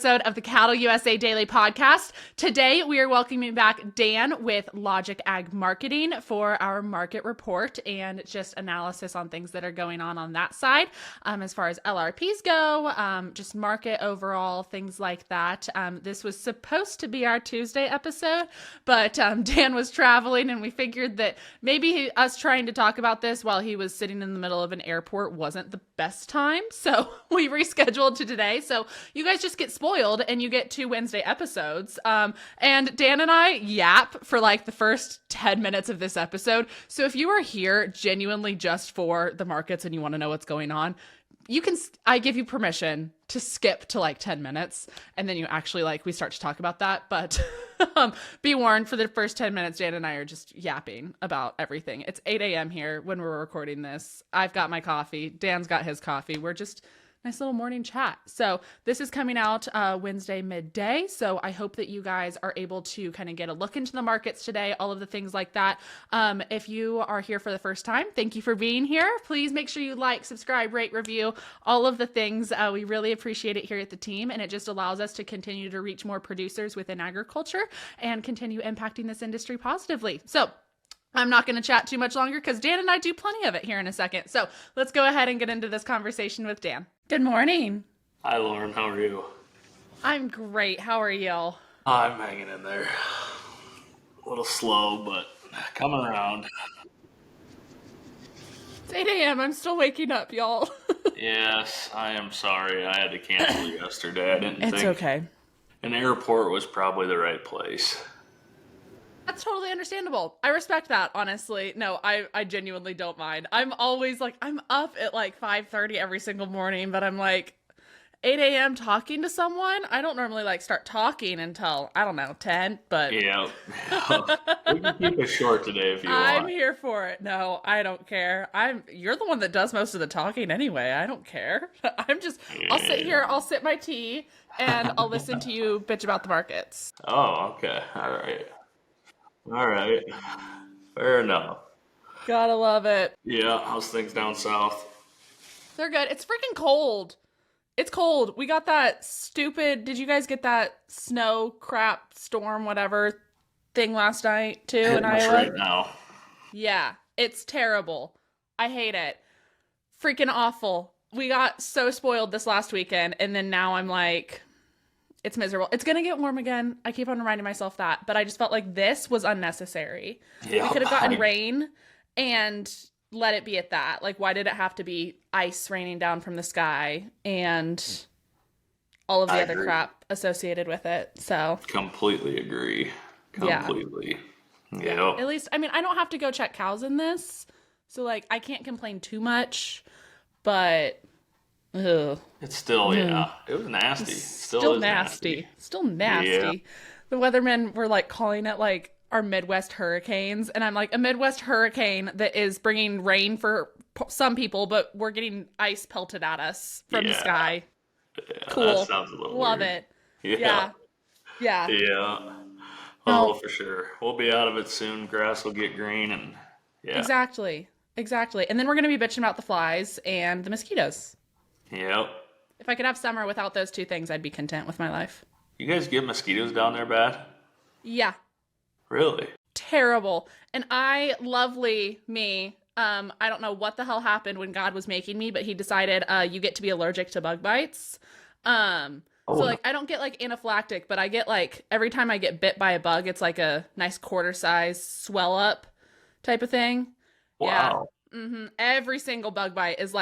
Episode of the Cattle USA Daily Podcast. Today we are welcoming back Dan with Logic Ag Marketing for our market report and just analysis on things that are going on that side. As far as LRPs go, just market overall, things like that. This was supposed to be our Tuesday episode, but Dan was traveling and we figured that maybe us trying to talk about this while he was sitting in the middle of an airport wasn't the best time. So we rescheduled to today. So you guys just get spoiled and you get 2 Wednesday episodes. And Dan and I yap for like the first 10 minutes of this episode. So if you are here genuinely just for the markets and you want to know what's going on, I give you permission to skip to like 10 minutes and then you actually we start to talk about that. But be warned, for the first 10 minutes, Dan and I are just yapping about everything. It's 8 a.m. here when we're recording this. I've got my coffee. Dan's got his coffee. We're just nice little morning chat. So this is coming out Wednesday midday. So I hope that you guys are able to kind of get a look into the markets today, all of the things like that. If you are here for the first time, thank you for being here. Please make sure you like, subscribe, rate, review, all of the things. We really appreciate it here at the team. And it just allows us to continue to reach more producers within agriculture and continue impacting this industry positively. So I'm not going to chat too much longer because Dan and I do plenty of it here in a second. So let's go ahead and get into this conversation with Dan. Good morning. Hi, Lauren. How are you? I'm great. How are you? I'm hanging in there. A little slow, but coming around. It's 8 a.m. I'm still waking up, y'all. Yes, I am sorry. I had to cancel yesterday. I didn't think It's okay. an airport was probably the right place. That's totally understandable. I respect that, honestly. No, I genuinely don't mind. I'm always I'm up at 5:30 every single morning, but I'm 8 a.m. talking to someone. I don't normally start talking until, I don't know, 10, but Yeah. We can keep it short today if you want. I'm here for it. No, I don't care. You're the one that does most of the talking anyway. I don't care. I'll sit here, I'll sip my tea, and I'll listen to you bitch about the markets. Oh, okay. All right. Fair enough. Gotta love it. Yeah, how's things down south? They're good. It's freaking cold. It's cold. We got that stupid, did you guys get that snow crap storm whatever thing last night too in Iowa? Right now. Yeah, it's terrible. I hate it. Freaking awful. We got so spoiled this last weekend and then now I'm it's miserable. It's going to get warm again. I keep on reminding myself that, but I just felt like this was unnecessary. Yeah, we could have gotten rain and let it be at that. Why did it have to be ice raining down from the sky and all of the other crap associated with it? So completely agree. Completely. Yeah. At least, I don't have to go check cows in this. So I can't complain too much, but ugh. It's still, yeah. It was nasty. Still nasty. Still nasty. Yeah. The weathermen were calling it our Midwest hurricanes. And I'm a Midwest hurricane that is bringing rain for some people, but we're getting ice pelted at us from the sky. Yeah, cool. That sounds a little Love weird. it. Yeah. Yeah. Oh, for sure. We'll be out of it soon. Grass will get green and Exactly. And then we're going to be bitching about the flies and the mosquitoes. Yep. If I could have summer without those two things, I'd be content with my life. You guys get mosquitoes down there bad? Yeah. Really? Terrible. And lovely me, I don't know what the hell happened when God was making me, but he decided you get to be allergic to bug bites. I don't get anaphylactic, but I get every time I get bit by a bug, it's a nice quarter size swell up type of thing. Wow. Yeah. Every single bug bite is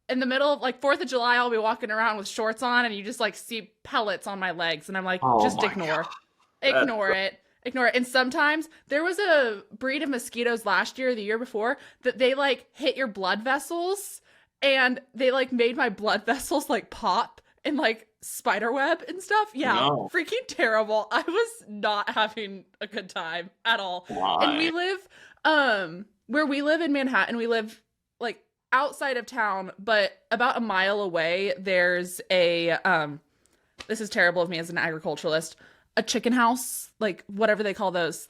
in the middle of 4th of July, I'll be walking around with shorts on and you just see pellets on my legs. And I'm just ignore. Ignore it. And sometimes there was a breed of mosquitoes last year, the year before, that they hit your blood vessels and they made my blood vessels pop and spider web and stuff. Yeah. No. Freaking terrible. I was not having a good time at all. Why? And we live, where we live in Manhattan, we live outside of town, but about a mile away, there's a, this is terrible of me as an agriculturalist, a chicken house, whatever they call those,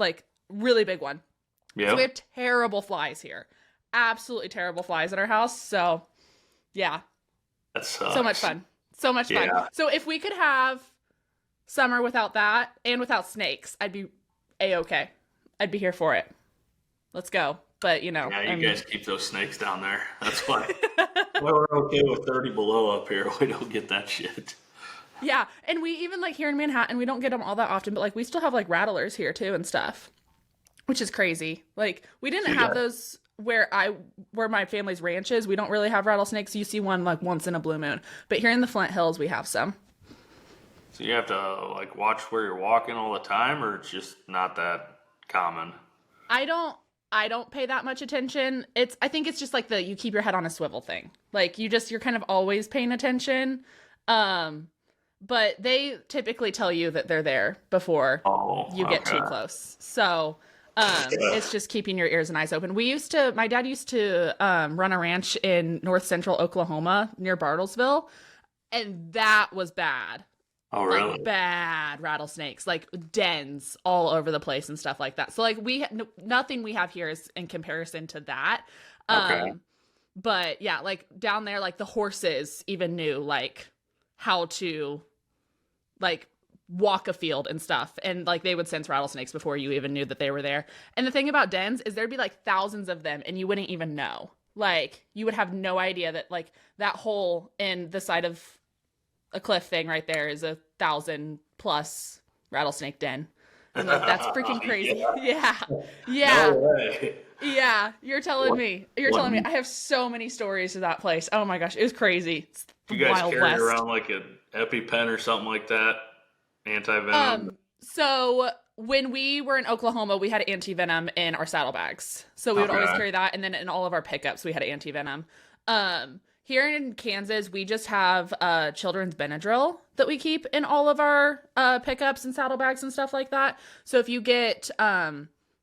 really big one. Yeah. So we have terrible flies here. Absolutely terrible flies at our house. So yeah. That sucks. So much fun. So much fun. Yeah. So if we could have summer without that and without snakes, I'd be A-okay. I'd be here for it. Let's go. But, Yeah, you guys keep those snakes down there. That's why. We're okay with 30 below up here. We don't get that shit. Yeah, and we even, like, here in Manhattan, we don't get them all that often, but, like, we still have, like, rattlers here, too, and stuff, which is crazy. Like, we didn't have those where my family's ranch is. We don't really have rattlesnakes. You see one, like, once in a blue moon. But here in the Flint Hills, we have some. So you have to, like, watch where you're walking all the time, or it's just not that common? I don't pay that much attention. I think it's just, like, you keep your head on a swivel thing. Like, you're kind of always paying attention. But they typically tell you that they're there before you get too close. So it's just keeping your ears and eyes open. My dad used to run a ranch in north central Oklahoma near Bartlesville, and that was bad. Oh, really? Like, bad rattlesnakes, like dens all over the place and stuff like that. So, like, nothing we have here is in comparison to that. Okay. But yeah, like down there, like the horses even knew like how to like walk a field and stuff, and like they would sense rattlesnakes before you even knew that they were there. And the thing about dens is there'd be like thousands of them and you wouldn't even know. Like, you would have no idea that like that hole in the side of a cliff thing right there is 1,000+ rattlesnake den. I'm like, that's freaking crazy. Yeah. No way. Yeah, you're telling me. I have so many stories of that place. Oh my gosh, it was crazy. It's the You guys Wild carry West. around like an EpiPen or something like that? Anti-venom? So when we were in Oklahoma, we had anti-venom in our saddlebags. So we would always carry that, and then in all of our pickups, we had anti-venom. Here in Kansas, we just have children's Benadryl that we keep in all of our pickups and saddlebags and stuff like that. So if you get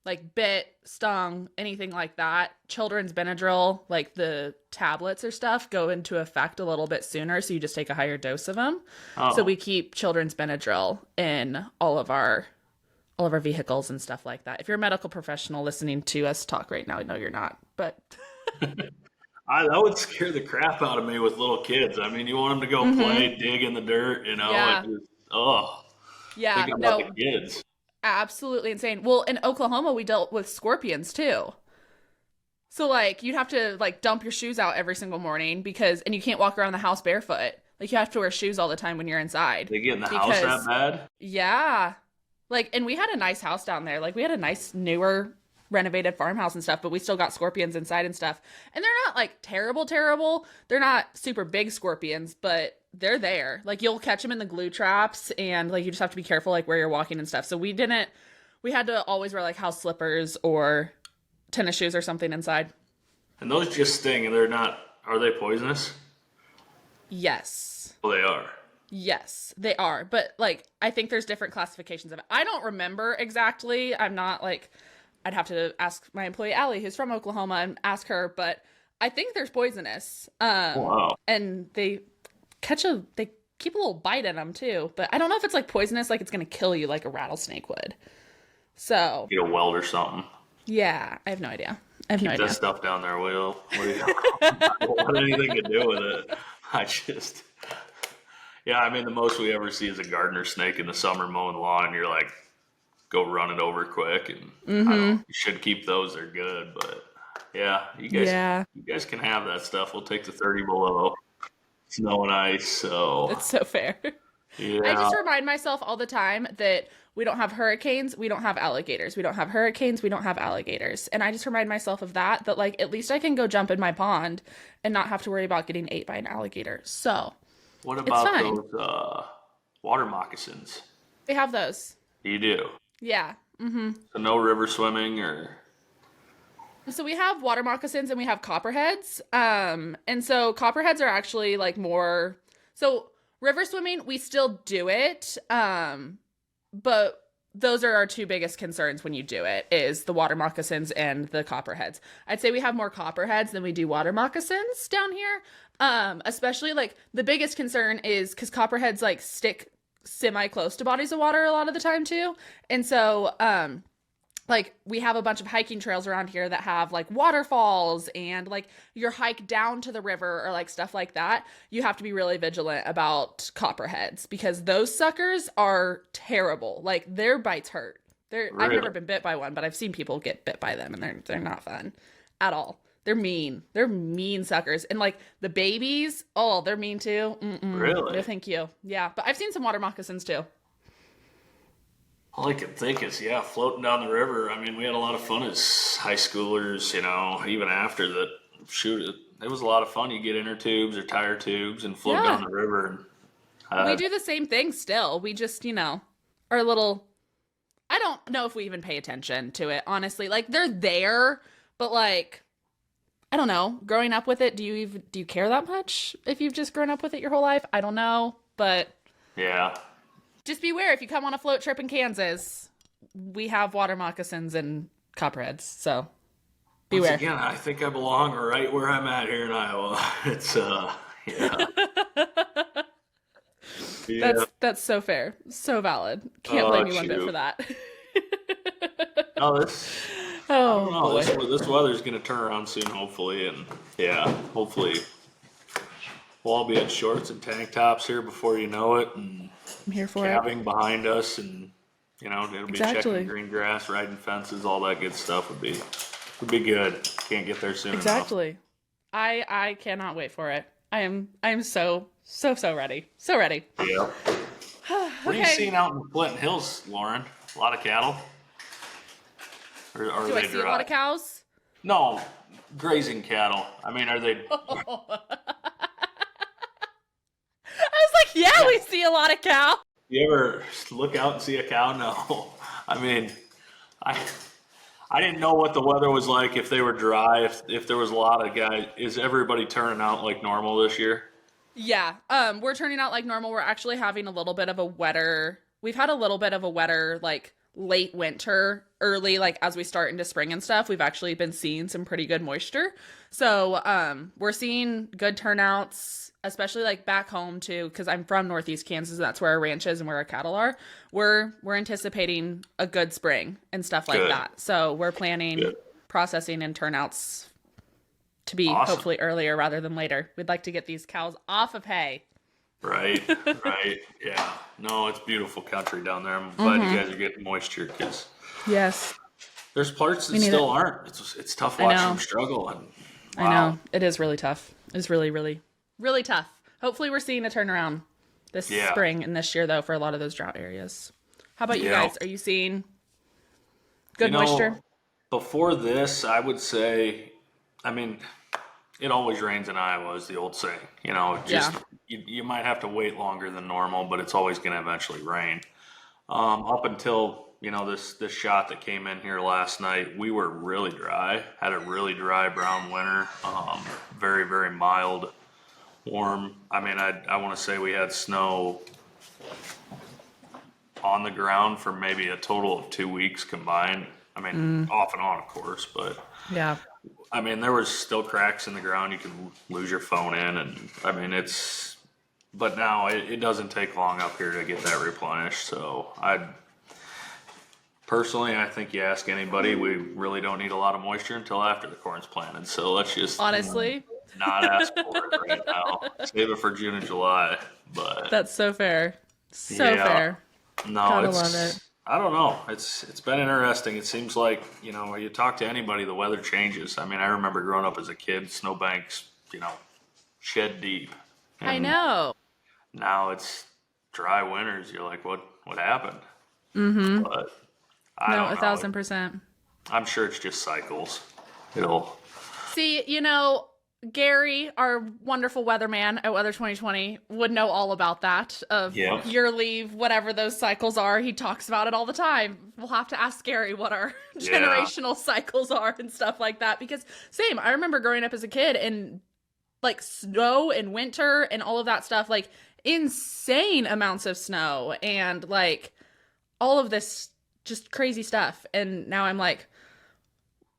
like bit, stung, anything like that, children's Benadryl, like the tablets or stuff, go into effect a little bit sooner. So you just take a higher dose of them. Oh. So we keep children's Benadryl in all of our vehicles and stuff like that. If you're a medical professional listening to us talk right now, I know you're not, but that would scare the crap out of me with little kids. I mean, you want them to go play, dig in the dirt, Yeah. Yeah. Think about the kids. Absolutely insane. Well, in Oklahoma, we dealt with scorpions too. So like, you'd have to like dump your shoes out every single morning and you can't walk around the house barefoot. Like, you have to wear shoes all the time when you're inside. They get in the house that bad? Yeah. Like, and we had a nice house down there. Like, we had a nice newer renovated farmhouse and stuff, but we still got scorpions inside and stuff. And they're not like terrible. They're not super big scorpions, but they're there. Like, you'll catch them in the glue traps, and like, you just have to be careful like where you're walking and stuff. So we had to always wear like house slippers or tennis shoes or something inside. And those just sting, and are they poisonous? Yes. Well, they are. Yes, they are. But like, I think there's different classifications of it. I don't remember exactly. I'm not like, I'd have to ask my employee, Allie, who's from Oklahoma, and ask her, but I think there's poisonous. Wow. And they keep a little bite in them too, but I don't know if it's like poisonous, like it's going to kill you like a rattlesnake would. So. Get a weld or something. Yeah, I have no idea. Keep that stuff down there, Will. I don't want anything to do with it. I mean, the most we ever see is a gardener snake in the summer mowing the lawn, and you're like, go run it over quick, and you should keep those. They're good, but yeah, you guys can have that stuff. We'll take the 30 below, snow and ice. So that's so fair. Yeah. I just remind myself all the time that we don't have hurricanes, we don't have alligators. We don't have hurricanes, we don't have alligators. And I just remind myself of that like, at least I can go jump in my pond and not have to worry about getting ate by an alligator. So what about those water moccasins? We have those. You do? Yeah. Mm-hmm. So no river swimming or? So we have water moccasins and we have copperheads. And so copperheads are actually like more, so river swimming, we still do it. But those are our two biggest concerns when you do it, is the water moccasins and the copperheads. I'd say we have more copperheads than we do water moccasins down here. Especially like the biggest concern is because copperheads like stick semi close to bodies of water a lot of the time too. And so, like we have a bunch of hiking trails around here that have like waterfalls and like your hike down to the river or like stuff like that. You have to be really vigilant about copperheads because those suckers are terrible. Like their bites hurt. I've Really? never been bit by one, but I've seen people get bit by them and they're not fun at all. They're mean. They're mean suckers. And like the babies, oh, they're mean too. Really? No, thank you. Yeah, but I've seen some water moccasins too. All I can think is, yeah, floating down the river. I mean, we had a lot of fun as high schoolers, you know, even after the shoot. It was a lot of fun. You get inner tubes or tire tubes and float down the river. And, we do the same thing still. We just, you know, are a little, I don't know if we even pay attention to it, honestly. Like, they're there, but like, I don't know. Growing up with it, do you care that much if you've just grown up with it your whole life? I don't know, but yeah. Just beware if you come on a float trip in Kansas. We have water moccasins and copperheads, so beware. Once again, I think I belong right where I'm at here in Iowa. It's yeah. Yeah. That's so fair, so valid. Can't blame you one bit for that. No, I don't know. Boy. This weather's going to turn around soon, hopefully, and yeah, hopefully we'll all be in shorts and tank tops here before you know it, and I'm here for calving behind us, and you know it'll be Exactly. checking green grass, riding fences, all that good stuff would be good. Can't get there soon Exactly. I cannot wait for it. I am so ready. So ready. enough. Yeah. What are you seeing out in the Flint Hills, Lauren? A lot of cattle? Or are Do they I see dry? a lot of cows? No, grazing cattle. I mean, are they? I was like, yeah, we see a lot of cows. You ever look out and see a cow? No. I mean, I didn't know what the weather was like, if they were dry, if there was a lot of guys. Is everybody turning out like normal this year? Yeah. We're turning out like normal. We're actually having a little bit of a wetter. We've had a little bit of a wetter, like late winter, early, like as we start into spring and stuff. We've actually been seeing some pretty good moisture. So, we're seeing good turnouts, especially like back home too, because I'm from Northeast Kansas. And that's where our ranch is and where our cattle are. We're anticipating a good spring and stuff like Good. that. So we're planning Good. processing and turnouts to be Awesome. hopefully earlier rather than later. We'd like to get these cows off of hay. Right, right, yeah. No, it's beautiful country down there. I'm glad you guys are getting moisture because Yes. there's parts that need still aren't. It's tough watching them struggle. And I know. It is really tough. It's really, really, really tough. Hopefully we're seeing a turnaround this spring and this year, though, for a lot of those drought areas. How about you guys? Are you seeing good moisture? Before this, I would say, I mean, it always rains in Iowa is the old saying. You know, just you might have to wait longer than normal, but it's always going to eventually rain. Up until, you know, this shot that came in here last night, we were really dry, had a really dry brown winter, very, very mild, warm. I mean, I want to say we had snow on the ground for maybe a total of 2 weeks combined. I mean, off and on, of course, but Yeah. I mean, there was still cracks in the ground. You could lose your phone in, and I mean, but now it doesn't take long up here to get that replenished. So personally, I think you ask anybody, we really don't need a lot of moisture until after the corn's planted. So let's just Honestly, not ask for it right now. Save it for June and July. But that's so fair. So Yeah. fair. no, Gotta love it. I don't know. It's been interesting. It seems like, you know, when you talk to anybody, the weather changes. I mean, I remember growing up as a kid, snowbanks, you know, shed deep. I And know. now it's dry winters. You're like, what happened? Mm-hmm. But I No, don't know. 1,000%. I'm sure it's just cycles. It'll. See, you know, Gary, our wonderful weatherman at Weather 2020, would know all about that of Yeah. year leave, whatever those cycles are. He talks about it all the time. We'll have to ask Gary what our generational cycles are and stuff like that. Because same, I remember growing up as a kid and like snow and winter and all of that stuff, like insane amounts of snow and like all of this just crazy stuff. And now I'm like,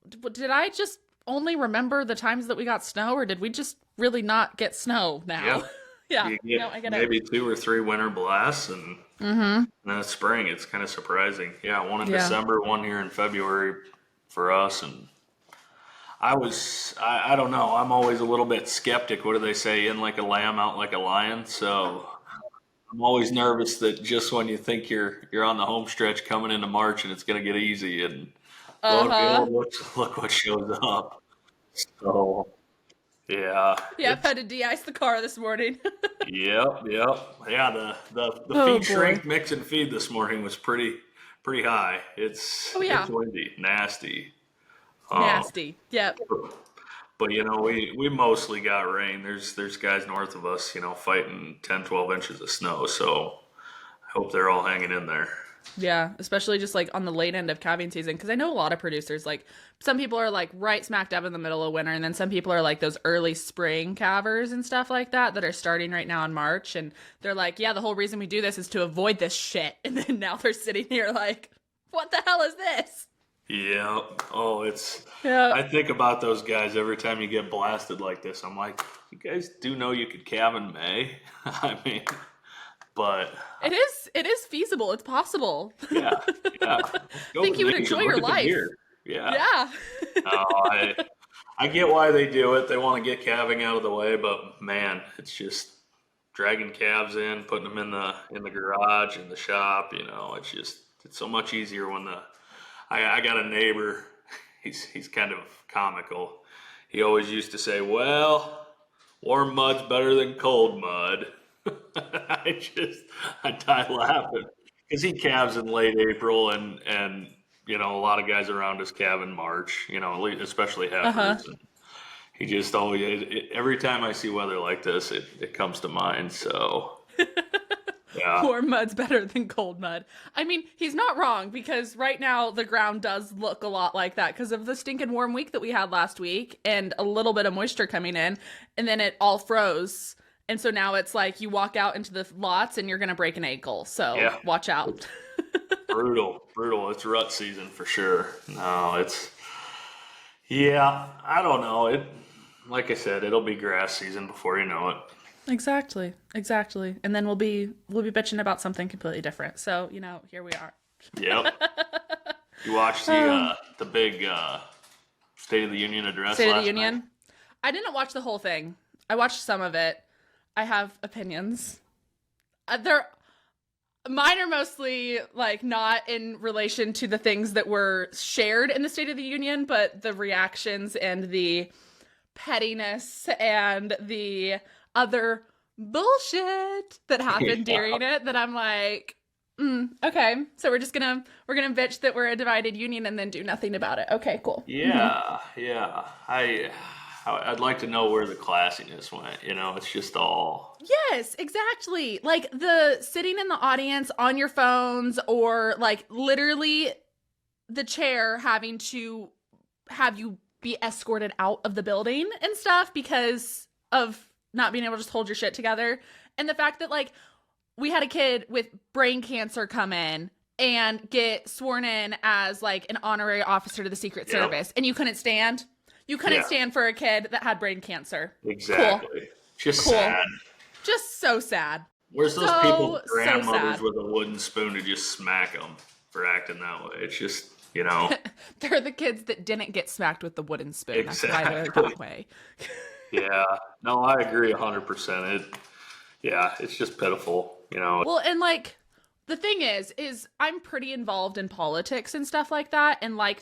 did I just only remember the times that we got snow, or did we just really not get snow now? Yeah. Yeah, You get no, I get maybe it. 2 or 3 winter blasts, and Mm-hmm. And then it's spring. It's kind of surprising. Yeah, one in Yeah. December, one here in February for us. And I don't know. I'm always a little bit skeptic. What do they say? In like a lamb, out like a lion. So I'm always nervous that just when you think you're on the home stretch coming into March and it's going to get easy, and lo and Uh-huh. behold, look what shows up. So yeah, Yep, had to de-ice the car this morning. yep. Yeah, the Oh feed boy. shrink mix and feed this morning was pretty high. Oh It's yeah. windy, nasty. Um, Nasty. Yep. but we mostly got rain. There's guys north of us, fighting 10, 12 inches of snow. So I hope they're all hanging in there. Yeah, especially just like on the late end of calving season, because I know a lot of producers, like some people are like right smack dab in the middle of winter, and then some people are like those early spring calvers and stuff like that are starting right now in March, and they're like, yeah, the whole reason we do this is to avoid this shit, and then now they're sitting here like, what the hell is this? Yeah. Oh, Yeah, I think about those guys every time you get blasted like this. I'm like, you guys do know you could calve in May? I mean, but it is feasible. It's possible. yeah, yeah. I Go think to you would nature. enjoy Look your at the life. deer. Yeah. Yeah. No, I get why they do it. They want to get calving out of the way, but man, it's just dragging calves in, putting them in the garage, in the shop. It's so much easier when I got a neighbor. He's kind of comical. He always used to say, "Well, warm mud's better than cold mud." I die laughing because he calves in late April, and a lot of guys around us calve in March. Especially Uh-huh. heifers. And he just always every time I see weather like this, it comes to mind. So yeah, Warm mud's better than cold mud. I mean, he's not wrong because right now the ground does look a lot like that because of the stinking warm week that we had last week and a little bit of moisture coming in, and then it all froze. And so now it's like you walk out into the lots and you're going to break an ankle. So yeah, watch out. brutal. It's rut season for sure. No, yeah. I don't know. Like I said, it'll be grass season before you know it. Exactly. Exactly. And then we'll be bitching about something completely different. So, here we are. Yep. You watched the big State of the Union address State of the last night? Union. I didn't watch the whole thing. I watched some of it. I have opinions. Mine are mostly like not in relation to the things that were shared in the State of the Union, but the reactions and the pettiness and the other bullshit that happened Yeah. during it that I'm like, okay, so we're gonna bitch that we're a divided union and then do nothing about it. Okay, cool. Yeah, yeah. I'd like to know where the classiness went. It's just all. Yes, exactly. Like the sitting in the audience on your phones or like literally the chair having to have you be escorted out of the building and stuff because of not being able to just hold your shit together. And the fact that like we had a kid with brain cancer come in and get sworn in as like an honorary officer to the Secret Yep. Service and you couldn't stand. You couldn't Yeah. stand for a kid that had brain cancer. Exactly. Cool. Just Cool. sad. Just so sad. Where's those So, people's so grandmothers sad. with a wooden spoon to just smack them for acting that way? It's just, They're the kids that didn't get smacked with the wooden spoon. That's why they're Exactly. that way. yeah. No, I agree 100%. It's just pitiful. Well, and like the thing is I'm pretty involved in politics and stuff like that, and I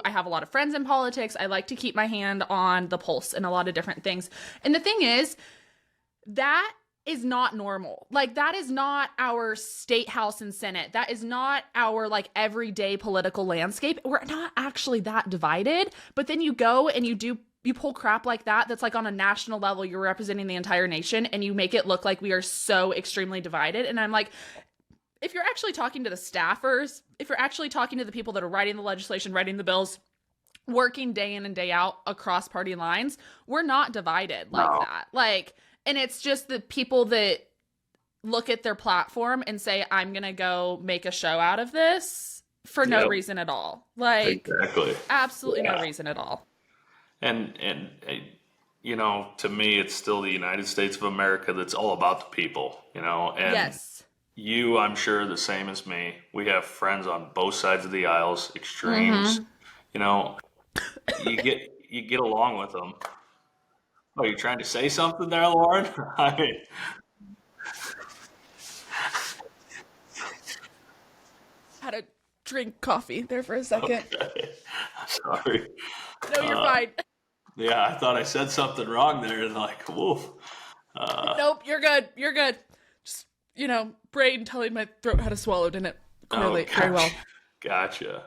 have a lot of friends in politics. I like to keep my hand on the pulse and a lot of different things. And the thing is, that is not normal. Like that is not our state house and senate. That is not our like everyday political landscape. We're not actually that divided. But then you go and you pull crap like that that's like on a national level, you're representing the entire nation and you make it look like we are so extremely divided. And I'm like, if you're actually talking to the staffers, if you're actually talking to the people that are writing the legislation, writing the bills, working day in and day out across party lines, we're not divided like No. that. Like, and it's just the people that look at their platform and say, I'm going to go make a show out of this for no Yep. reason at all. Like, Exactly. absolutely Yeah. no reason at all. And to me, it's still the United States of America that's all about the people, and Yes. I'm sure, the same as me. We have friends on both sides of the aisles, extremes. You know, you get along with them. Oh, you trying to say something there, Lauren? I mean, Had to drink coffee there for a second. okay. Sorry. No, you're fine. Yeah, I thought I said something wrong there, and like, woof. Nope, you're good. You're good. Just, brain telling my throat how to swallow didn't Oh, correlate very well. Gotcha.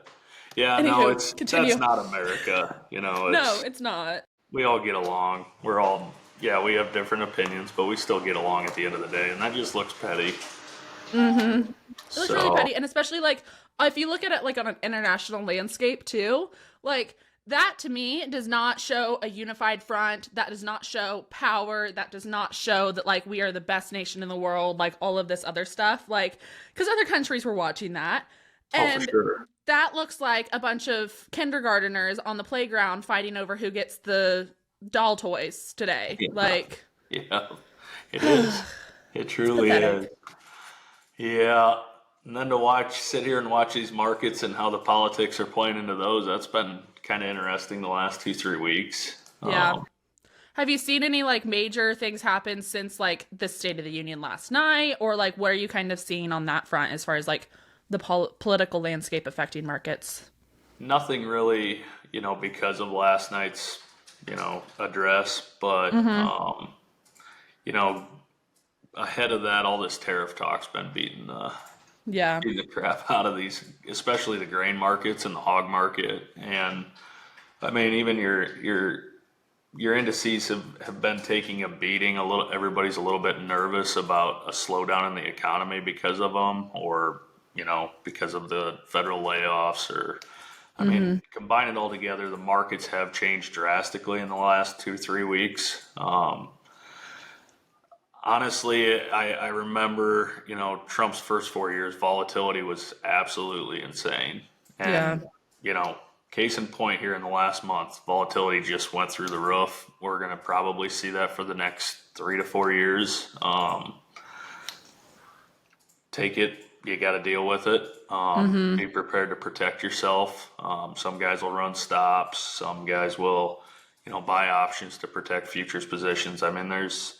Yeah, no, Anywho, continue. that's not America. No, it's not. We all get along. We have different opinions, but we still get along at the end of the day, and that just looks petty. It looks really petty, and especially like if you look at it like on an international landscape too, like that to me does not show a unified front. That does not show power. That does not show that like we are the best nation in the world. Like all of this other stuff, like because other countries were watching that, and for sure. that looks like a bunch of kindergarteners on the playground fighting over who gets the doll toys today. Yeah. Like, Yeah, it is. It truly pathetic. is. Yeah. And then to sit here and watch these markets and how the politics are playing into those, that's been kind of interesting the last 2-3 weeks. Yeah. Have you seen any like major things happen since like the State of the Union last night, or like what are you kind of seeing on that front as far as like the political landscape affecting markets? Nothing really, because of last night's, address, but, ahead of that, all this tariff talk's been beating the crap out of these, especially the grain markets and the hog market. And I mean, even your indices have been taking a beating a little. Everybody's a little bit nervous about a slowdown in the economy because of them, or because of the federal layoffs, or I mean, combine it all together, the markets have changed drastically in the last 2-3 weeks. Honestly, I remember, Trump's first 4 years, volatility was absolutely insane. And, case in point here in the last month, volatility just went through the roof. We're going to probably see that for the next 3 to 4 years. Take it. You got to deal with it. Be prepared to protect yourself. Some guys will run stops. Some guys will, buy options to protect futures positions. I mean, there's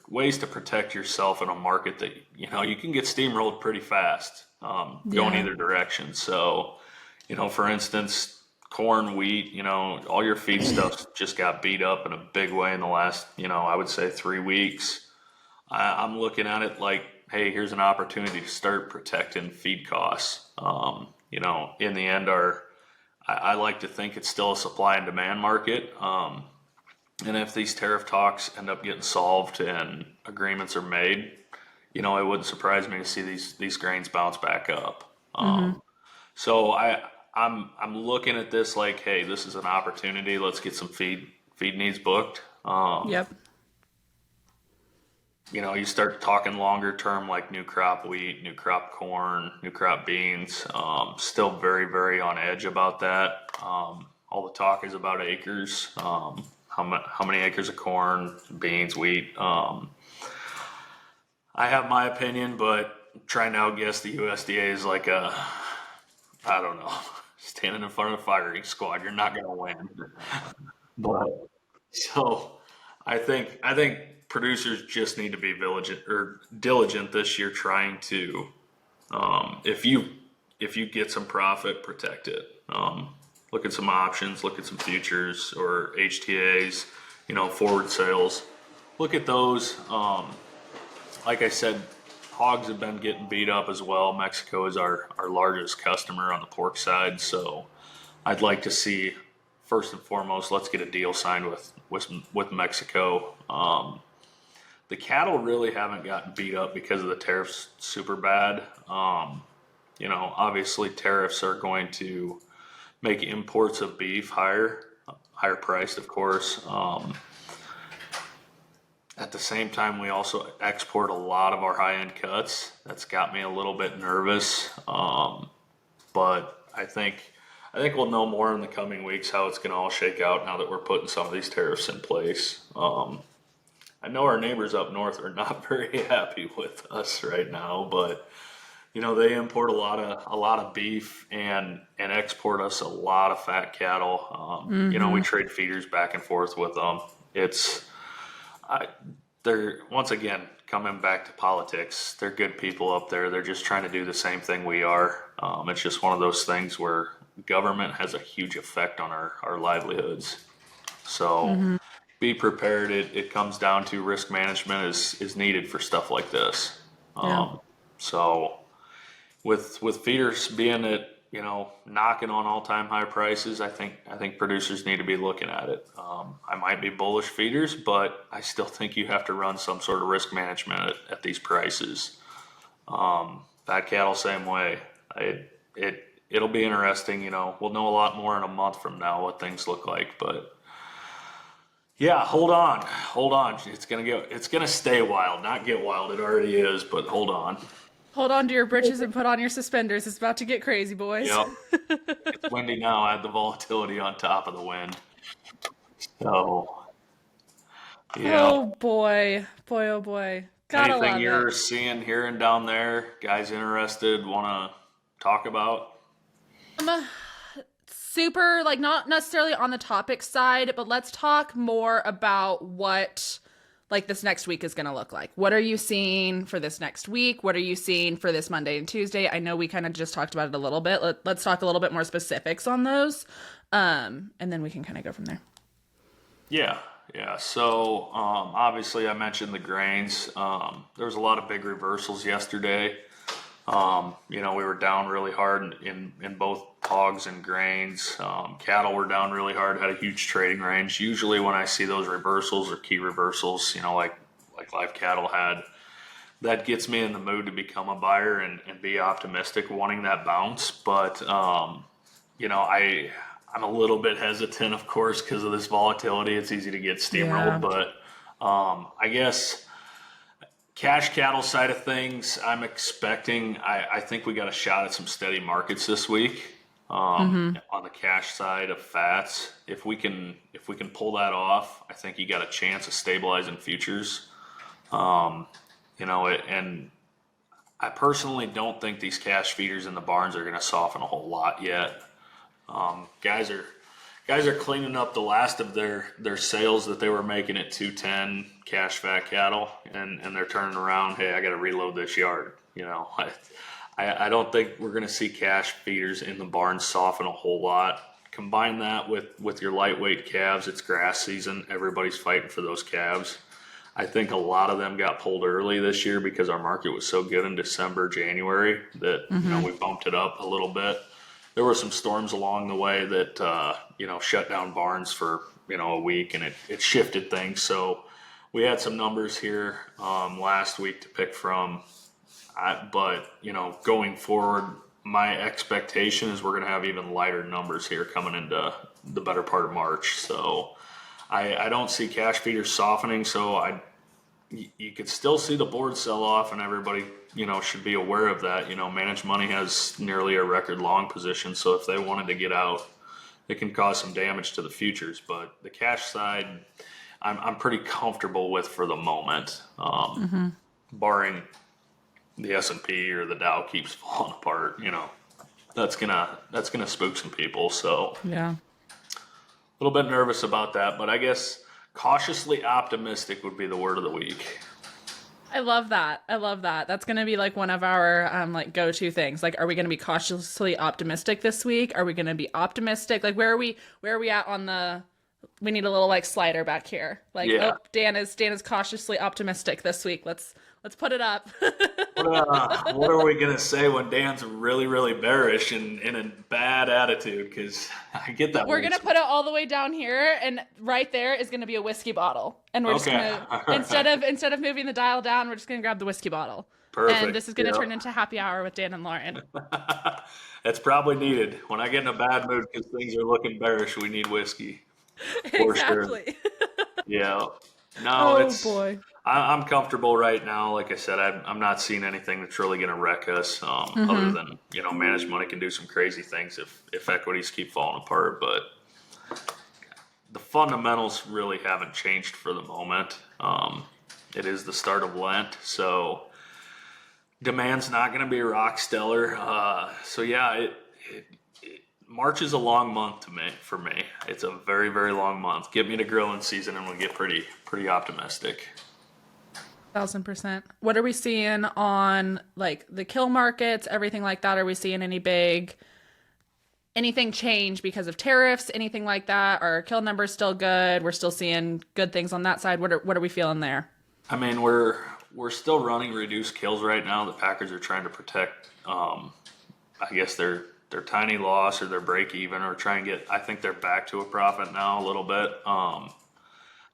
ways to protect yourself in a market that, you can get steamrolled pretty fast, going either direction. So, for instance, corn, wheat, all your feed stuff just got beat up in a big way in the last, I would say 3 weeks. I'm looking at it like, hey, here's an opportunity to start protecting feed costs. In the end, I like to think it's still a supply and demand market. And if these tariff talks end up getting solved and agreements are made, it wouldn't surprise me to see these grains bounce back up. So I'm looking at this like, hey, this is an opportunity. Let's get some feed needs booked. Yep. You start talking longer term, like new crop wheat, new crop corn, new crop beans. Still very, very on edge about that. All the talk is about acres. How many acres of corn, beans, wheat. I have my opinion, but try now guess the USDA is like I don't know, standing in front of a firing squad. You're not going to win. But so I think producers just need to be diligent this year, trying to, if you get some profit, protect it. Look at some options, look at some futures or HTAs, forward sales. Look at those. Like I said, hogs have been getting beat up as well. Mexico is our largest customer on the pork side. So I'd like to see, first and foremost, let's get a deal signed with Mexico. The cattle really haven't gotten beat up because of the tariffs super bad. Obviously tariffs are going to make imports of beef higher priced, of course. At the same time, we also export a lot of our high-end cuts. That's got me a little bit nervous. But I think we'll know more in the coming weeks how it's going to all shake out now that we're putting some of these tariffs in place. I know our neighbors up north are not very happy with us right now, but they import a lot of beef and export us a lot of fat cattle. We trade feeders back and forth with them. They're, once again, coming back to politics. They're good people up there. They're just trying to do the same thing we are. It's just one of those things where government has a huge effect on our livelihoods. So be prepared. It comes down to risk management is needed for stuff like this. Yeah. So with feeders being at knocking on all-time high prices, I think producers need to be looking at it. I might be bullish feeders, but I still think you have to run some sort of risk management at these prices. Fat cattle, same way. It'll be interesting. We'll know a lot more in a month from now what things look like, but yeah, hold on. It's gonna stay wild, not get wild. It already is, but hold on. Hold on to your britches and put on your suspenders. It's about to get crazy, boys. Yep. It's windy now. I had the volatility on top of the wind. So, yeah. Oh boy. Oh boy. Gotta Anything love you're it. seeing, hearing down there, guys interested, want to talk about? Super, like, not necessarily on the topic side, but let's talk more about what like this next week is going to look like. What are you seeing for this next week? What are you seeing for this Monday and Tuesday? I know we kind of just talked about it a little bit. Let's talk a little bit more specifics on those. And then we can kind of go from there. Yeah. So, obviously I mentioned the grains. There was a lot of big reversals yesterday. We were down really hard in both hogs and grains. Cattle were down really hard, had a huge trading range. Usually when I see those reversals or key reversals, like live cattle had, that gets me in the mood to become a buyer and be optimistic, wanting that bounce. But, I'm a little bit hesitant, of course, because of this volatility. It's easy to get steamrolled, but I guess cash cattle side of things, I'm expecting, I think we got a shot at some steady markets this week on the cash side of fats. If we can pull that off, I think you got a chance of stabilizing futures. And I personally don't think these cash feeders in the barns are going to soften a whole lot yet. Guys are cleaning up the last of their sales that they were making at 210 cash fat cattle, and they're turning around. Hey, I got to reload this yard. I don't think we're going to see cash feeders in the barn soften a whole lot. Combine that with your lightweight calves. It's grass season. Everybody's fighting for those calves. I think a lot of them got pulled early this year because our market was so good in December, January that we bumped it up a little bit. There were some storms along the way that, shut down barns for, a week, and it shifted things. So we had some numbers here last week to pick from. But going forward, my expectation is we're going to have even lighter numbers here coming into the better part of March. So I don't see cash feeders softening. So you could still see the board sell off, and everybody should be aware of that. Managed money has nearly a record long position, so if they wanted to get out, it can cause some damage to the futures. But the cash side, I'm pretty comfortable with for the moment, barring the S&P or the Dow keeps falling apart. That's gonna spook some people. So Yeah. a little bit nervous about that, but I guess cautiously optimistic would be the word of the week. I love that. That's going to be like one of our go-to things. Like, are we going to be cautiously optimistic this week? Are we going to be optimistic? Like, where are we at on the, we need a little slider back here. Dan is cautiously optimistic this week. Let's put it up. What are we going to say when Dan's really, really bearish and in a bad attitude? Because I get that. We're going to put it all the way down here, and right there is going to be a whiskey bottle. And we're just going to, instead of moving the dial down, we're just going to grab the whiskey bottle. Perfect. And this is going to turn into happy hour with Dan and Lauren. That's probably needed. When I get in a bad mood because things are looking bearish, we need whiskey. For exactly. Sure. Yeah. No, boy. I'm comfortable right now. Like I said, I'm not seeing anything that's really going to wreck us, other than, managed money can do some crazy things if equities keep falling apart. But the fundamentals really haven't changed for the moment. It is the start of Lent, so demand's not going to be rock stellar. March is a long month for me. It's a very, very long month. Get me to grilling season and we'll get pretty optimistic. 1,000%. What are we seeing on like the kill markets, everything like that? Are we seeing anything change because of tariffs, anything like that? Are kill numbers still good? We're still seeing good things on that side. What are we feeling there? I mean, we're still running reduced kills right now. The Packers are trying to protect, I guess their tiny loss or their break even, or try and get. I think they're back to a profit now a little bit.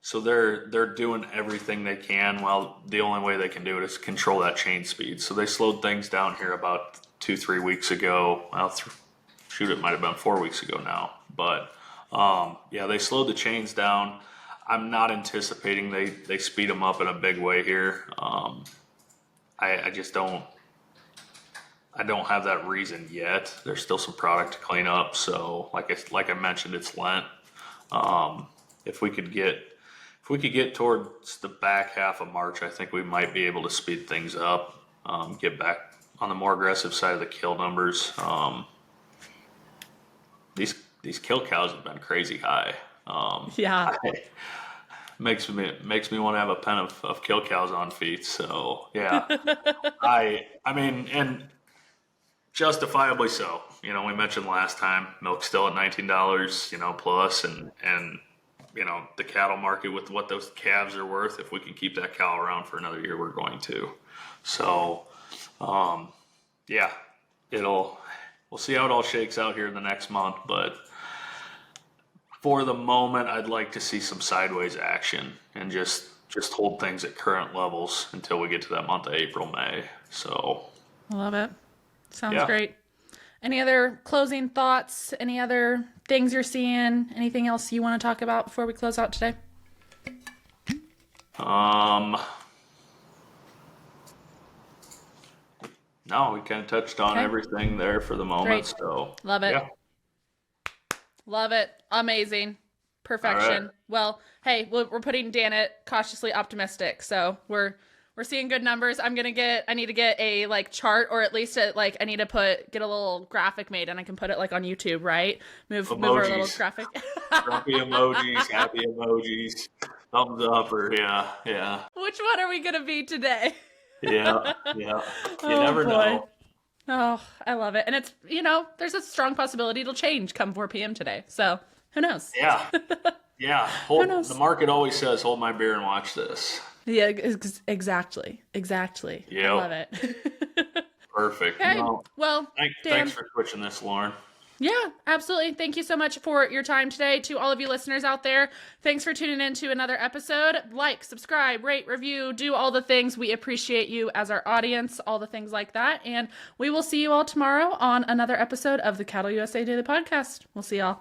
So they're doing everything they can. Well, the only way they can do it is control that chain speed. So they slowed things down here about 2-3 weeks ago. Well, it might have been 4 weeks ago now. But they slowed the chains down. I'm not anticipating they speed them up in a big way here. I just don't. I don't have that reason yet. There's still some product to clean up. So like I mentioned, it's Lent. If we could get towards the back half of March, I think we might be able to speed things up, get back on the more aggressive side of the kill numbers. These kill cows have been crazy high. Makes me want to have a pen of kill cows on feet. So yeah, I mean, and justifiably so. We mentioned last time, milk's still at $19, plus, and the cattle market with what those calves are worth. If we can keep that cow around for another year, we're going to. So, we'll see how it all shakes out here in the next month. But for the moment, I'd like to see some sideways action and just hold things at current levels until we get to that month of April, May. So, I love it. Sounds great. Any other closing thoughts? Any other things you're seeing? Anything else you want to talk about before we close out today? No, we kind of touched on everything there for the moment. Great. So love it. Yeah. Love it. Amazing. Perfection. Right. Well, hey, we're putting Dan at cautiously optimistic. So we're seeing good numbers. I need to get a chart, or at least I need to get a little graphic made, and I can put it on YouTube, right? Move our little graphic. Grumpy emojis, happy emojis, thumbs up, or yeah. Which one are we going to be today? Yeah. You never know. Oh, I love it. And it's, there's a strong possibility it'll change come 4 p.m. today. So who knows? Yeah. The market always says, hold my beer and watch this. Yeah, exactly. Yep. I love it. Perfect. Okay. Well, thanks for switching this, Lauren. Yeah, absolutely. Thank you so much for your time today. To all of you listeners out there, thanks for tuning in to another episode. Like, subscribe, rate, review, do all the things. We appreciate you as our audience, all the things like that. And we will see you all tomorrow on another episode of the Cattle USA Daily Podcast. We'll see y'all.